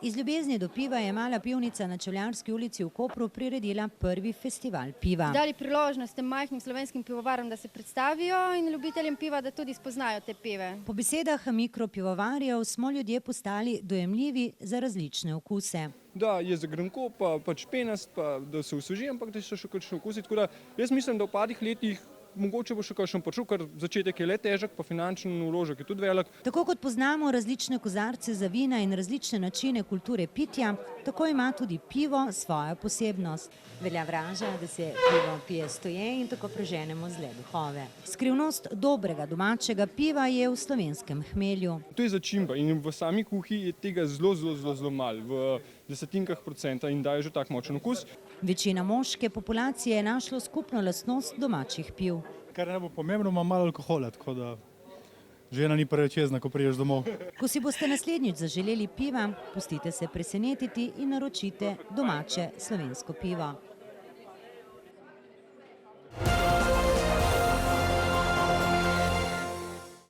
Iz ljubezni do piva je mala pivnica na Čevljarski ulici v Kopru priredila prvi festival piva. Dali priložnost tem majhnim slovenskim pivovarom, da se predstavijo in ljubiteljem piva, da tudi spoznajo te pive. Po besedah mikropivovarjev smo ljudje postali dojemljivi za različne okuse. Da je zagrenko, pa pač penast, pa da se osveži, ampak da so še kakšne okusi. Tako da jaz mislim, da v parih letih mogoče bo še kakšen prišel, ker začetek je le težek, pa finančen vložek je tudi velik. Tako kot poznamo različne kozarce za vina in različne načine kulture pitja, tako ima tudi pivo svojo posebnost. Velja vraža, da se pivo pije stoje in tako preženemo zle duhove. Skrivnost dobrega domačega piva je v slovenskem hmelju. To je začimba in v sami kuhi je tega zelo malo, v desetinkah procenta in daje že tak močen okus. Večina moške populacije je našlo skupno lastnost domačih piv. Kar je najbolj pomembno, ima malo alkohola, tako da žena ni preveč jezna, ko prideš domov. Ko si boste naslednjič zaželeli piva, pustite se presenetiti in naročite domače slovensko pivo.